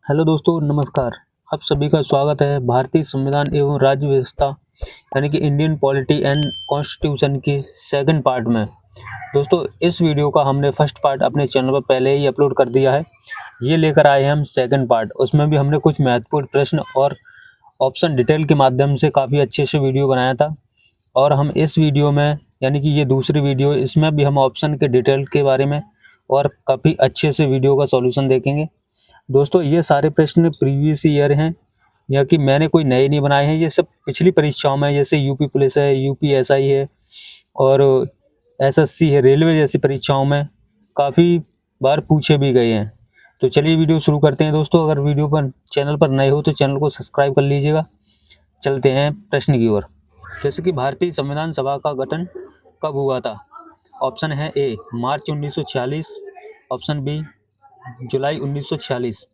Hello दोस्तों, नमस्कार। आप सभी का स्वागत है भारतीय संविधान एवं राज्य व्यवस्था यानी कि इंडियन पॉलिटी एंड कॉन्स्टिट्यूशन की सेकंड पार्ट में। दोस्तों, इस वीडियो का हमने फर्स्ट पार्ट अपने चैनल पर पहले ही अपलोड कर दिया है। ये लेकर आए हैं हम सेकंड पार्ट। उसमें भी हमने कुछ महत्वपूर्ण प्रश्न और ऑप्शन डिटेल के माध्यम से काफ़ी अच्छे से वीडियो बनाया था। और हम इस वीडियो में यानी कि ये दूसरी वीडियो, इसमें भी हम ऑप्शन के डिटेल के बारे में और काफ़ी अच्छे से वीडियो का सॉल्यूशन देखेंगे। दोस्तों, ये सारे प्रश्न प्रीवियस ईयर हैं या कि मैंने कोई नए नहीं बनाए हैं। ये सब पिछली परीक्षाओं में, जैसे यूपी पुलिस है, यूपीएसआई है और एसएससी है, रेलवे जैसी परीक्षाओं में काफ़ी बार पूछे भी गए हैं। तो चलिए वीडियो शुरू करते हैं। दोस्तों, अगर वीडियो पर चैनल पर नए हो तो चैनल को सब्सक्राइब कर लीजिएगा। चलते हैं प्रश्न की ओर। जैसे कि भारतीय संविधान सभा का गठन कब हुआ था? ऑप्शन है ए मार्च 1946, ऑप्शन बी जुलाई 1946,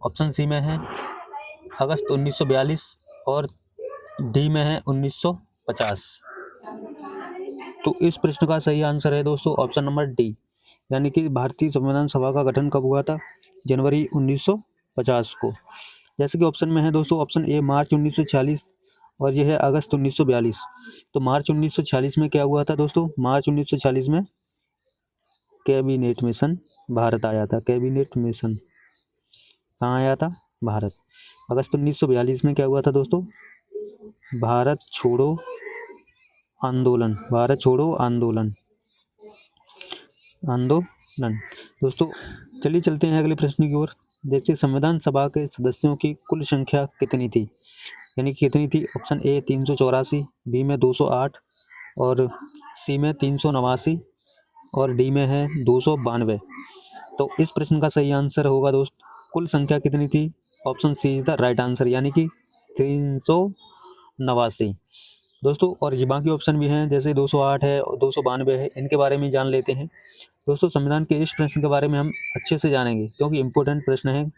ऑप्शन सी में है अगस्त 1942 और डी में है 1950। तो इस प्रश्न का सही आंसर है दोस्तों ऑप्शन नंबर डी, यानी कि भारतीय संविधान सभा का गठन कब हुआ था? जनवरी 1950 को। जैसे कि ऑप्शन में है दोस्तों, ऑप्शन ए मार्च 1946 और यह है अगस्त 1942। तो मार्च 1946 में क्या हुआ था दोस्तों? मार्च 1946 में कैबिनेट मिशन भारत आया था। कैबिनेट मिशन कहाँ आया था? भारत। अगस्त 1942 में क्या हुआ था दोस्तों? भारत छोड़ो आंदोलन। भारत छोड़ो आंदोलन। दोस्तों, चलिए चलते हैं अगले प्रश्न की ओर। जैसे संविधान सभा के सदस्यों की कुल संख्या कितनी थी? यानी कि कितनी थी? ऑप्शन ए 384, बी में 208 और सी में 389 और डी में है 292। तो इस प्रश्न का सही आंसर होगा दोस्त, कुल संख्या कितनी थी? Option C is the right answer, यानी कि 389 दोस्तों। और ये बाकी ऑप्शन भी हैं, जैसे 208 है और 292 है। इनके बारे में जान लेते हैं दोस्तों। संविधान के इस प्रश्न के बारे में हम अच्छे से जानेंगे क्योंकि इम्पोर्टेंट प्रश्न है,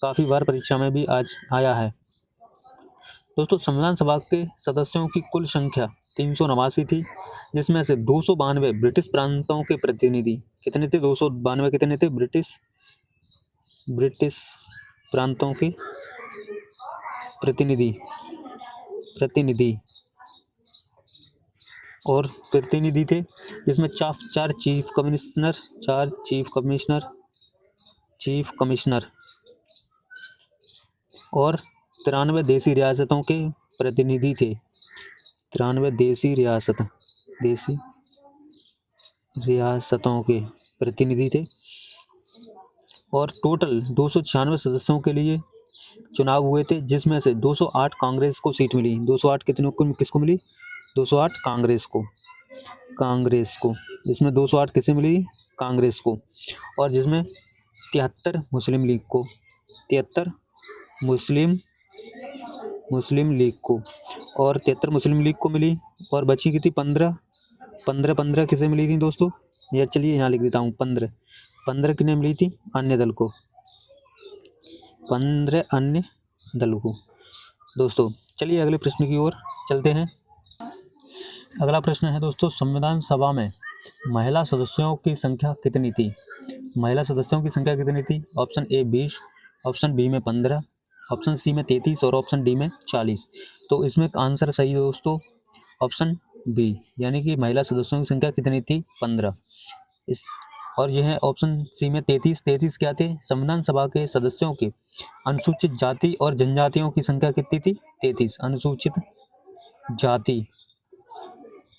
काफ़ी बार परीक्षा में भी आज आया है। दोस्तों, संविधान सभा के सदस्यों की कुल संख्या 389 थी, जिसमें से 292 ब्रिटिश प्रांतों के प्रतिनिधि। कितने थे? 292 कितने थे? ब्रिटिश प्रांतों के प्रतिनिधि थे, जिसमें चार चीफ कमिश्नर और 93 देसी रियासतों के प्रतिनिधि थे। 93 देसी रियासतों के प्रतिनिधि थे। और टोटल 296 सदस्यों के लिए चुनाव हुए थे, जिसमें से 208 कांग्रेस को सीट मिली। 208 किसको मिली? 208 कांग्रेस को। जिसमें 208 किसे मिली? कांग्रेस को। और जिसमें 73 मुस्लिम लीग को। 73 मुस्लिम लीग को और 73 मुस्लिम लीग को मिली। और बची कितनी? 15 किसे मिली थी दोस्तों? या चलिए यहाँ लिख देता हूँ, 15 किन्हें मिली थी? अन्य दल को। 15 अन्य दल को। दोस्तों, चलिए अगले प्रश्न की ओर चलते हैं। अगला प्रश्न है दोस्तों, संविधान सभा में महिला सदस्यों की संख्या कितनी थी? महिला सदस्यों की संख्या कितनी थी? ऑप्शन ए 20, ऑप्शन बी में 15, ऑप्शन सी में 33 और ऑप्शन डी में 40। तो इसमें आंसर सही है दोस्तों ऑप्शन बी, यानी कि महिला सदस्यों की संख्या कितनी थी? 15। इस और यह है ऑप्शन सी में 33 क्या थे? संविधान सभा के सदस्यों के अनुसूचित जाति और जनजातियों की संख्या कितनी थी? 33। अनुसूचित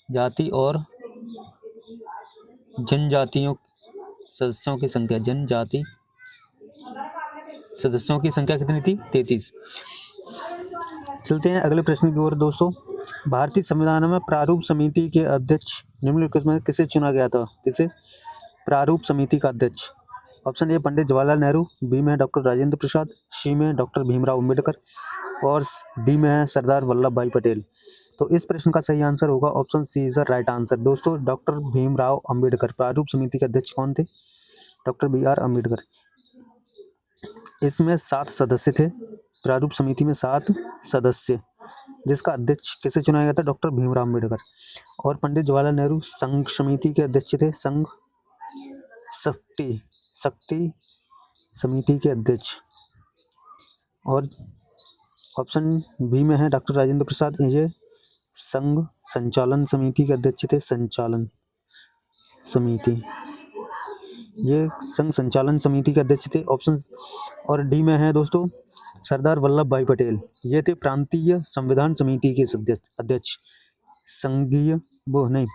जाति और जनजातियों सदस्यों की संख्या कितनी थी? 33। चलते हैं अगले प्रश्न की ओर दोस्तों। भारतीय संविधान में प्रारूप समिति के अध्यक्ष निम्नलिखित में किसे चुना गया था? किसे? प्रारूप समिति का अध्यक्ष। Option A Pandit Jawaharlal Nehru, B में डॉक्टर राजेंद्र प्रसाद, सी में डॉक्टर भीमराव अंबेडकर और डी में है सरदार वल्लभ भाई पटेल। तो इस प्रश्न का सही आंसर होगा option C is the right answer दोस्तों, डॉक्टर भीमराव अंबेडकर। प्रारूप समिति के अध्यक्ष कौन थे? Doctor BR Ambedkar. इसमें 7 सदस्य थे। प्रारूप समिति में 7 सदस्य, जिसका अध्यक्ष किसे चुना गया था? डॉक्टर भीमराव अम्बेडकर। और पंडित जवाहरलाल नेहरू संघ समिति के अध्यक्ष थे। संघ शक्ति समिति के अध्यक्ष और ऑप्शन बी में है डॉक्टर राजेंद्र प्रसाद, ये संघ संचालन समिति के अध्यक्ष थे। संचालन समिति, ये संघ संचालन समिति के अध्यक्ष थे। ऑप्शन और डी में है दोस्तों सरदार वल्लभ भाई पटेल, ये थे प्रांतीय संविधान समिति के अध्यक्ष। संघीय वो नहीं,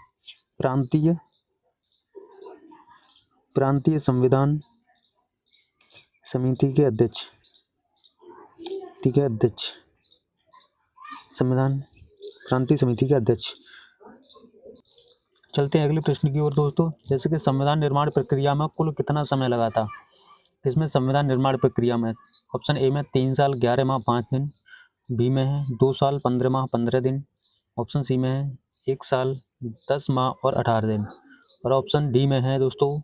प्रांतीय संविधान समिति के अध्यक्ष, ठीक है, अध्यक्ष संविधान क्रांति समिति के अध्यक्ष। चलते हैं अगले प्रश्न की ओर दोस्तों। जैसे कि संविधान निर्माण प्रक्रिया में कुल कितना समय लगा था? इसमें संविधान निर्माण प्रक्रिया में ऑप्शन ए में 3 साल 11 माह 5 दिन, बी में है 2 साल 15 माह 15 दिन, ऑप्शन सी में है 1 साल 10 माह और 18 दिन, और ऑप्शन डी में है दोस्तों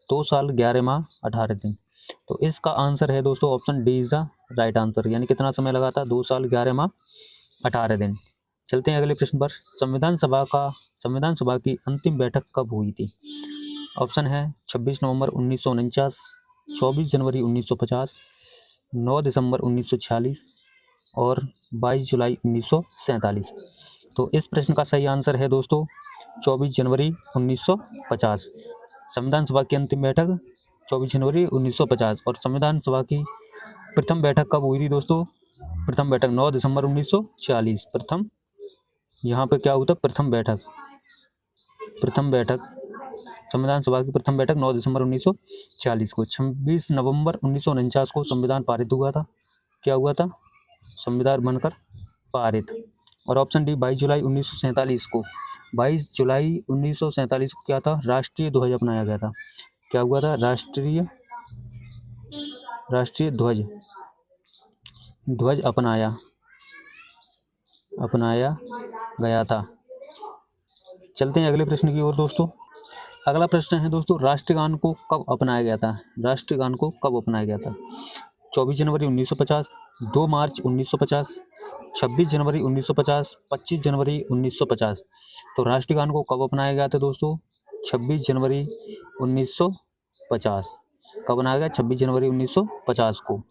2 साल 11 माह 18 दिन। तो इसका आंसर है दोस्तों option D is the right answer, यानी कितना समय लगा था? 2 साल 11 माह 18 दिन। चलते हैं अगले प्रश्न पर। संविधान सभा की अंतिम बैठक कब हुई थी? ऑप्शन है 26 नवंबर 1949, 24 जनवरी 1950, 9 दिसंबर 1946 और 22 जुलाई 1947। तो इस प्रश्न का सही आंसर है दोस्तों 24 जनवरी 1950। संविधान सभा की अंतिम बैठक 24 जनवरी 1950। और संविधान सभा की प्रथम बैठक कब हुई थी दोस्तों? प्रथम बैठक 9 दिसंबर 1946। प्रथम, यहाँ पे क्या होता है? प्रथम बैठक संविधान सभा की प्रथम बैठक 9 दिसंबर 1946 को। 26 नवंबर 1949 को संविधान पारित हुआ था। क्या हुआ था? संविधान बनकर पारित। और ऑप्शन डी 22 जुलाई 1947 को, 22 जुलाई 1947 को क्या था? राष्ट्रीय ध्वज अपनाया गया था। क्या हुआ था? राष्ट्रीय ध्वज अपनाया गया था। चलते हैं अगले प्रश्न की ओर दोस्तों। अगला प्रश्न है दोस्तों राष्ट्रगान को कब अपनाया गया था? राष्ट्रगान को कब अपनाया गया था? 24 जनवरी 1950, 2 मार्च 1950, 26 जनवरी 1950, 25 जनवरी 1950। तो राष्ट्रगान को कब अपनाया गया था दोस्तों? 26 जनवरी 1950। कब बनाया गया? 26 जनवरी 1950 को।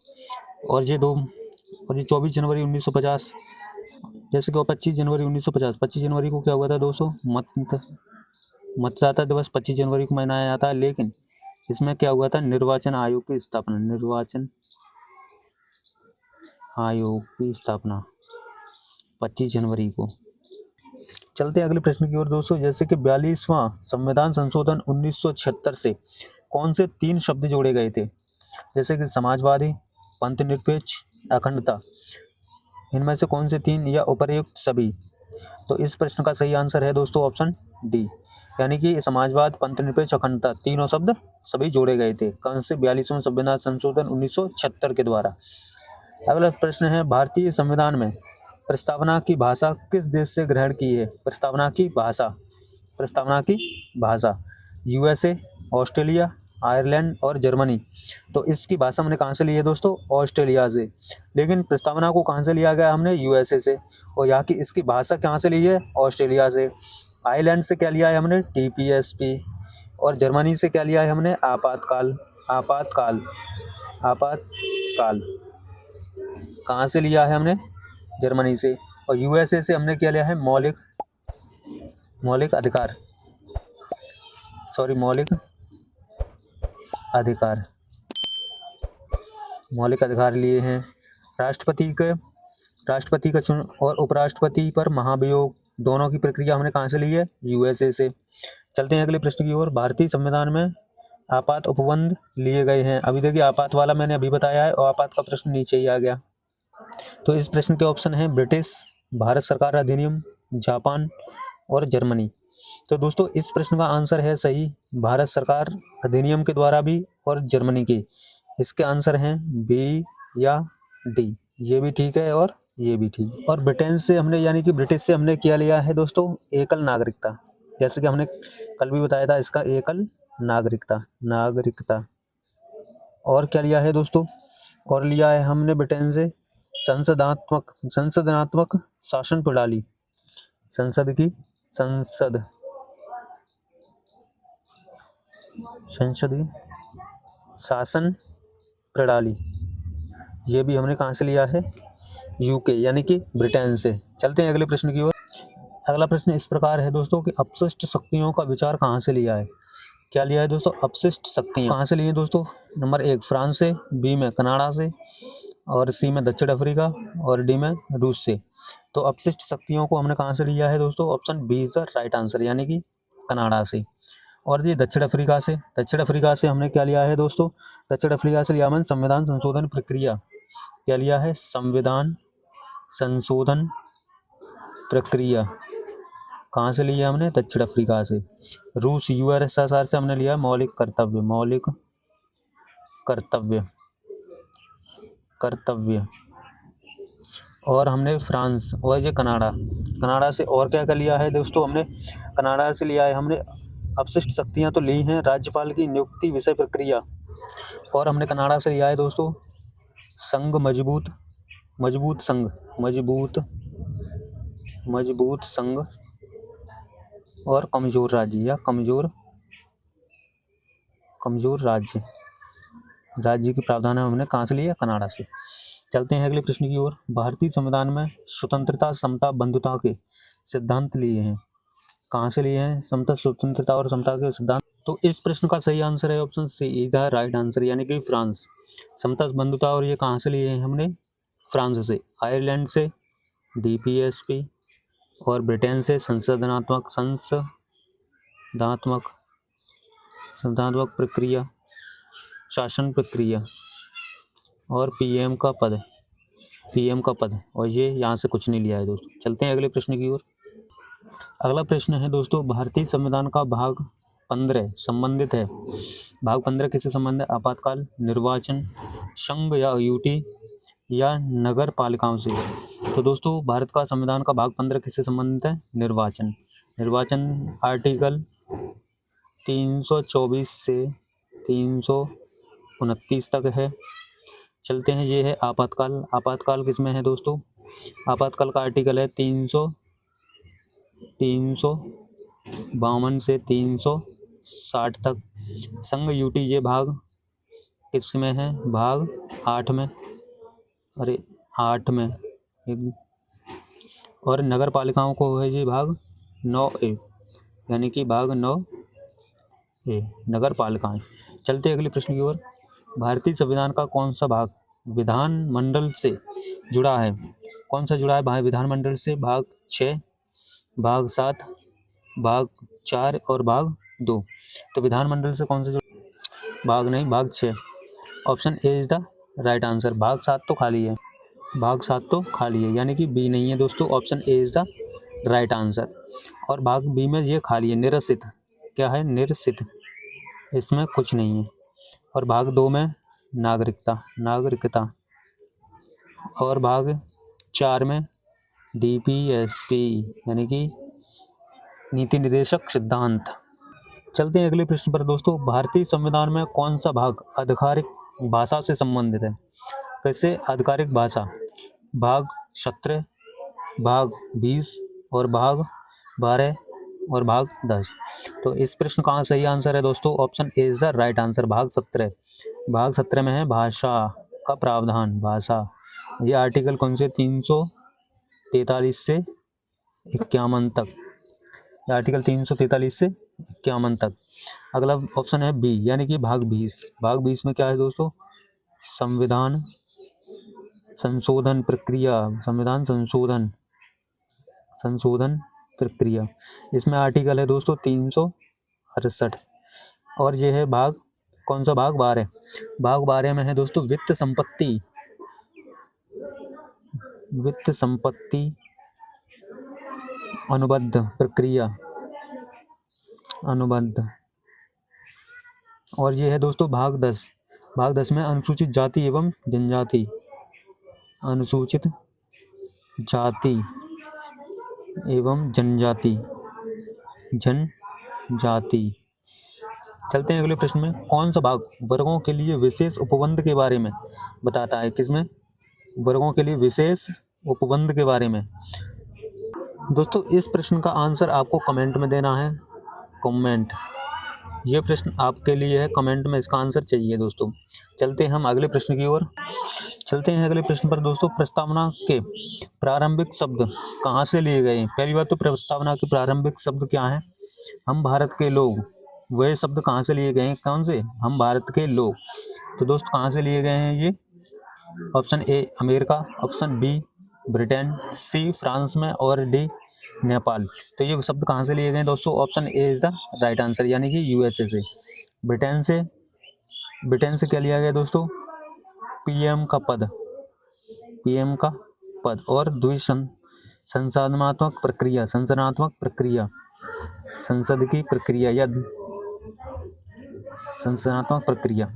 और ये 24 जनवरी 1950, जैसे कि 25 जनवरी 1950, 25 जनवरी को क्या हुआ था दोस्तों? मतदाता दिवस 25 जनवरी को मनाया जाता है, लेकिन इसमें क्या हुआ था? निर्वाचन आयोग की स्थापना 25 जनवरी को। चलते हैं अगले प्रश्न की ओर दोस्तों। जैसे कि 42वां संविधान संशोधन 1976 से कौन से 3 शब्द जोड़े गए थे? जैसे कि समाजवादी, पंथनिरपेक्ष, अखंडता। इनमें से कौन से 3 या उपर्युक्त सभी? तो इस प्रश्न का सही आंसर है दोस्तों ऑप्शन डी, यानी कि समाजवाद, पंथनिरपेक्ष, अखंडता, तीनों शब्द सभी जोड़े गए थे। कौन से? 42वां संविधान संशोधन 1976 के द्वारा। अगला प्रश्न है भारतीय संविधान में प्रस्तावना की भाषा किस देश से ग्रहण की है? प्रस्तावना की भाषा यूएसए, ऑस्ट्रेलिया, आयरलैंड और जर्मनी। तो इसकी भाषा हमने कहाँ से ली है दोस्तों? ऑस्ट्रेलिया से। लेकिन प्रस्तावना को कहाँ से लिया गया? हमने यूएसए से। और यहाँ की इसकी भाषा कहाँ से ली है? ऑस्ट्रेलिया से। आयरलैंड से क्या लिया है हमने? टीपीएसपी। और जर्मनी से क्या लिया है हमने? आपातकाल। कहाँ से लिया है हमने? जर्मनी से। और यूएसए से हमने क्या लिया है? मौलिक अधिकार लिए हैं। राष्ट्रपति का चुनाव और उपराष्ट्रपति पर महाभियोग दोनों की प्रक्रिया हमने कहाँ से ली है? यूएसए से। चलते हैं अगले प्रश्न की ओर। भारतीय संविधान में आपात उपबंध लिए गए हैं। अभी देखिए आपात वाला मैंने अभी बताया है और आपात का प्रश्न नीचे ही आ गया। तो इस प्रश्न के ऑप्शन है ब्रिटिश, भारत सरकार अधिनियम, जापान और जर्मनी। तो दोस्तों इस प्रश्न का आंसर है सही भारत सरकार अधिनियम के द्वारा भी और जर्मनी के। इसके आंसर हैं बी या डी। ये भी ठीक है और ये भी ठीक। और ब्रिटेन से हमने यानी कि ब्रिटिश से हमने क्या लिया है दोस्तों? एकल नागरिकता। जैसे कि हमने कल भी बताया था इसका एकल नागरिकता। और क्या लिया है दोस्तों? और लिया है हमने ब्रिटेन से संसदनात्मक शासन प्रणाली। संसदीय शासन प्रणाली। ये भी हमने कहाँ से लिया है, यूके यानी कि ब्रिटेन से। चलते हैं अगले प्रश्न की ओर। अगला प्रश्न इस प्रकार है दोस्तों कि अपशिष्ट शक्तियों का विचार कहाँ से लिया है। क्या लिया है दोस्तों, अपशिष्ट शक्तियाँ कहाँ से लिए हैं दोस्तों। नंबर 1 फ्रांस से, बी में कनाडा से, और सी में दक्षिण अफ्रीका, और डी में रूस से। तो अपशिष्ट शक्तियों को हमने कहाँ से लिया है दोस्तों, option B is the right answer, यानी कि कनाडा से। और ये दक्षिण अफ्रीका से, दक्षिण अफ्रीका से हमने क्या लिया है दोस्तों, दक्षिण अफ्रीका से लिया हमने संविधान संशोधन प्रक्रिया। क्या लिया है, संविधान संशोधन प्रक्रिया। कहाँ से लिया हमने, दक्षिण अफ्रीका से। रूस यूएसएसआर से हमने लिया मौलिक कर्तव्य, मौलिक कर्तव्य, कर्तव्य। और हमने फ्रांस और ये कनाडा, कनाडा से और क्या क्या लिया है दोस्तों, हमने कनाडा से लिया है हमने अपशिष्ट शक्तियाँ तो ली हैं राज्यपाल की नियुक्ति विषय प्रक्रिया। और हमने कनाडा से लिया है दोस्तों संघ मजबूत, मजबूत संघ, मजबूत, मजबूत संघ, और कमजोर राज्य या कमजोर, कमजोर राज्य, राज्य की प्रावधान हमने कहाँ से लिया, कनाडा से। चलते हैं अगले प्रश्न की ओर। भारतीय संविधान में स्वतंत्रता, समता, बंधुता के सिद्धांत लिए हैं। कहाँ से लिए हैं, समता, स्वतंत्रता और समता के सिद्धांत। तो इस प्रश्न का सही आंसर है option C is the right answer, यानी कि फ्रांस। समता, बंधुता और ये कहाँ से लिए हैं हमने, फ्रांस से। आयरलैंड से डीपीएसपी, और ब्रिटेन से संशोधनात्मक, संशोधनात्मक, संशोधनात्मक प्रक्रिया, शासन प्रक्रिया, और पीएम का पद, पीएम का पद। और ये यहाँ से कुछ नहीं लिया है दोस्तों। चलते हैं अगले प्रश्न की ओर। अगला प्रश्न है दोस्तों, भारतीय संविधान का भाग 15 संबंधित है। भाग 15 किससे संबंधित है, आपातकाल, निर्वाचन, संघ या यूटी, या नगर पालिकाओं से। तो दोस्तों भारत का संविधान का भाग 15 किससे संबंधित है, निर्वाचन। निर्वाचन आर्टिकल 324 से 329 तक है। चलते हैं, ये है आपातकाल। आपातकाल किसमें है दोस्तों, आपातकाल का आर्टिकल है 352 से 360 तक। संघ यूटी ये भाग किसमें है, भाग 8 में, अरे 8 में। और नगर पालिकाओं को है जी भाग 9A, यानी कि भाग 9A नगर पालिकाएं। चलते अगले प्रश्न की ओर। भारतीय संविधान का कौन सा भाग विधानमंडल से जुड़ा है, कौन सा जुड़ा है भाग विधानमंडल से, भाग 6, भाग 7, भाग 4 और भाग 2। तो विधानमंडल से कौन सा जुड़ा, भाग नहीं, भाग 6। Option A is the right answer. भाग 7 तो खाली है, भाग 7 तो खाली है, यानी कि बी नहीं है दोस्तों। Option A is the right answer. और भाग बी में ये खाली है, निरसित। क्या है, निरसित, इसमें कुछ नहीं है। और भाग 2 में नागरिकता, नागरिकता। और भाग 4 में डीपीएसपी, यानी कि नीति निर्देशक सिद्धांत। चलते हैं अगले प्रश्न पर दोस्तों। भारतीय संविधान में कौन सा भाग आधिकारिक भाषा से संबंधित है। कैसे, आधिकारिक भाषा, भाग 17, भाग 20, और भाग 12, और भाग 10। तो इस प्रश्न का सही आंसर है दोस्तों, option A is the right answer, भाग 17। भाग 17 में है भाषा का प्रावधान, भाषा। ये आर्टिकल कौन से, 343 से 51 तक, आर्टिकल 343 से 51 तक। अगला ऑप्शन है बी, यानी कि भाग 20। भाग 20 में क्या है दोस्तों, संविधान संशोधन प्रक्रिया, संविधान संशोधन, संशोधन प्रक्रिया। इसमें आर्टिकल है दोस्तों 368। और ये है भाग कौन सा, भाग 12। भाग 12 में है दोस्तों वित्त संपत्ति, वित्त संपत्ति अनुबंध प्रक्रिया, अनुबंध। और ये है दोस्तों भाग 10। भाग 10 में अनुसूचित जाति एवं जनजाति, अनुसूचित जाति एवं जनजाति, जनजाति। चलते हैं अगले प्रश्न में। कौन सा भाग वर्गों के लिए विशेष उपबंध के बारे में बताता है, किसमें, वर्गों के लिए विशेष उपबंध के बारे में। दोस्तों इस प्रश्न का आंसर आपको कमेंट में देना है, कमेंट। ये प्रश्न आपके लिए है, कमेंट में इसका आंसर चाहिए दोस्तों। चलते हैं हम अगले प्रश्न की ओर। चलते हैं अगले प्रश्न पर दोस्तों। प्रस्तावना के प्रारंभिक शब्द कहाँ से लिए गए हैं? पहली बात तो प्रस्तावना के प्रारंभिक शब्द क्या हैं? हम भारत के लोग। वह शब्द कहाँ से लिए गए हैं? कौन से? हम भारत के लोग। तो दोस्त कहाँ से लिए गए हैं ये? Option A America, option B Britain, C France में और डी नेपाल। तो ये शब्द कहाँ से लिए गए दोस्तों? Option A is the right answer, यानी कि यूएसए से। ब्रिटेन से क्या लिया गया दोस्तों? पीएम का पद और संसाधनात्मक प्रक्रिया, संसद की प्रक्रिया या संसाधनात्मक प्रक्रिया।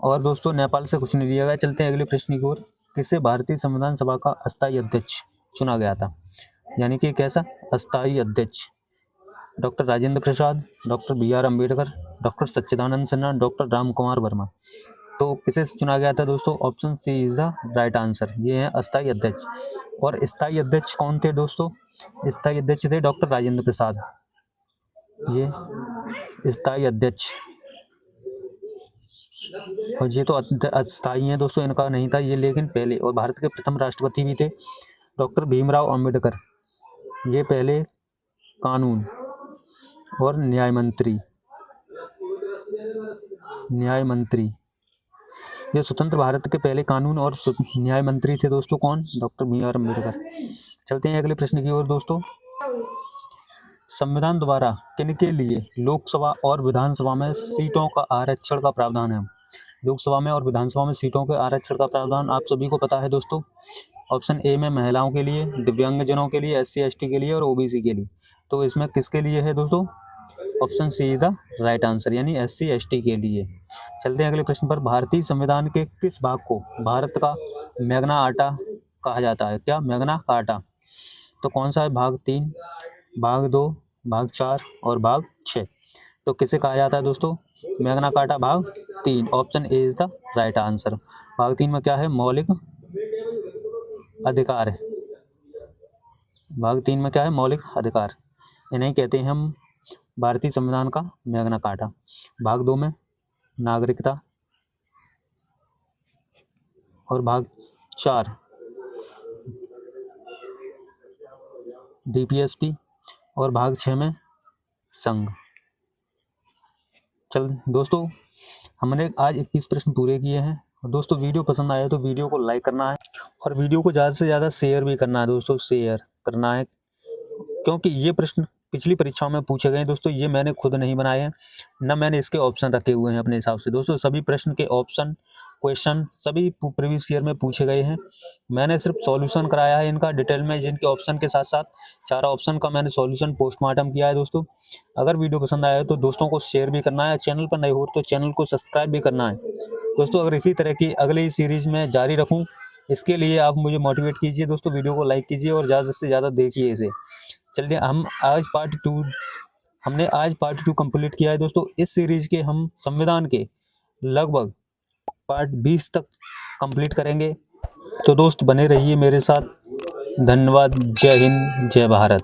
और दोस्तों नेपाल से कुछ नहीं लिया गया। चलते हैं अगले प्रश्न की ओर। किसे भारतीय संविधान सभा का अस्थायी अध्यक्ष चुना गया था? यानी कि कैसा अस्थायी अध्यक्ष? Doctor Rajendra Prasad, doctor B R. Ambedkar, doctor Sachchidanand Sinha, doctor Ram Kumar Verma. तो किसे चुना गया था दोस्तों? Option C is the right answer. ये है अस्थायी अध्यक्ष। और स्थायी अध्यक्ष कौन थे दोस्तों? स्थायी अध्यक्ष थे डॉक्टर राजेंद्र प्रसाद। ये स्थायी अध्यक्ष, और ये तो अस्थायी है दोस्तों, इनका नहीं था ये, लेकिन पहले। और भारत के प्रथम राष्ट्रपति भी थे डॉक्टर भीमराव अंबेडकर। ये पहले कानून और न्याय मंत्री, ये स्वतंत्र भारत के पहले कानून और न्याय मंत्री थे दोस्तों। कौन? Doctor B R. अम्बेडकर। चलते हैं अगले प्रश्न की ओर दोस्तों। संविधान द्वारा किनके लिए लोकसभा और विधानसभा में सीटों का आरक्षण का प्रावधान है? लोकसभा में और विधानसभा में सीटों के आरक्षण का प्रावधान आप सभी को पता है दोस्तों। ऑप्शन ए में महिलाओं के लिए, दिव्यांगजनों के लिए, SC ST के लिए और OBC के लिए। तो इसमें किसके लिए है दोस्तों? Option C is the right answer, यानी SC ST के लिए। चलते हैं अगले प्रश्न पर। भारतीय संविधान के किस भाग को भारत का मैग्ना आर्टा कहा जाता है? क्या? Magna carta. तो कौन सा है? भाग 3, भाग 2, भाग 4 और भाग 6। तो किसे कहा जाता है दोस्तों? मैग्ना कार्टा भाग 3। Option A is the right answer. भाग 3 में क्या है? मौलिक अधिकार है। भाग 3 में क्या है? मौलिक अधिकार। इन्हें कहते हैं हम भारतीय संविधान का मैग्ना कार्टा। भाग 2 में नागरिकता, और भाग 4 DPSP, और भाग 6 में संघ। चल दोस्तों, हमने आज 21 प्रश्न पूरे किए हैं। दोस्तों वीडियो पसंद आया तो वीडियो को लाइक करना है, और वीडियो को ज़्यादा से ज़्यादा शेयर भी करना है दोस्तों, शेयर करना है, क्योंकि ये प्रश्न पिछली परीक्षाओं में पूछे गए हैं दोस्तों। ये मैंने खुद नहीं बनाए हैं, न मैंने इसके ऑप्शन रखे हुए हैं अपने हिसाब से दोस्तों। सभी प्रश्न के क्वेश्चन सभी प्रीवियस ईयर में पूछे गए हैं। मैंने सिर्फ सॉल्यूशन कराया है इनका डिटेल में, जिनके ऑप्शन के साथ साथ 4 ऑप्शन का मैंने सॉल्यूशन पोस्टमार्टम किया है दोस्तों। अगर वीडियो पसंद आया तो दोस्तों को शेयर भी करना है, चैनल पर नए हो तो चैनल को सब्सक्राइब भी करना है दोस्तों। अगर इसी तरह की अगली सीरीज़ में जारी रखूँ, इसके लिए आप मुझे मोटिवेट कीजिए दोस्तों। वीडियो को लाइक कीजिए और ज़्यादा से ज़्यादा देखिए इसे। चलिए, हमने आज पार्ट 2 कंप्लीट किया है दोस्तों। इस सीरीज के हम संविधान के लगभग पार्ट 20 तक कंप्लीट करेंगे। तो दोस्त बने रहिए मेरे साथ। धन्यवाद। जय हिंद, जय भारत।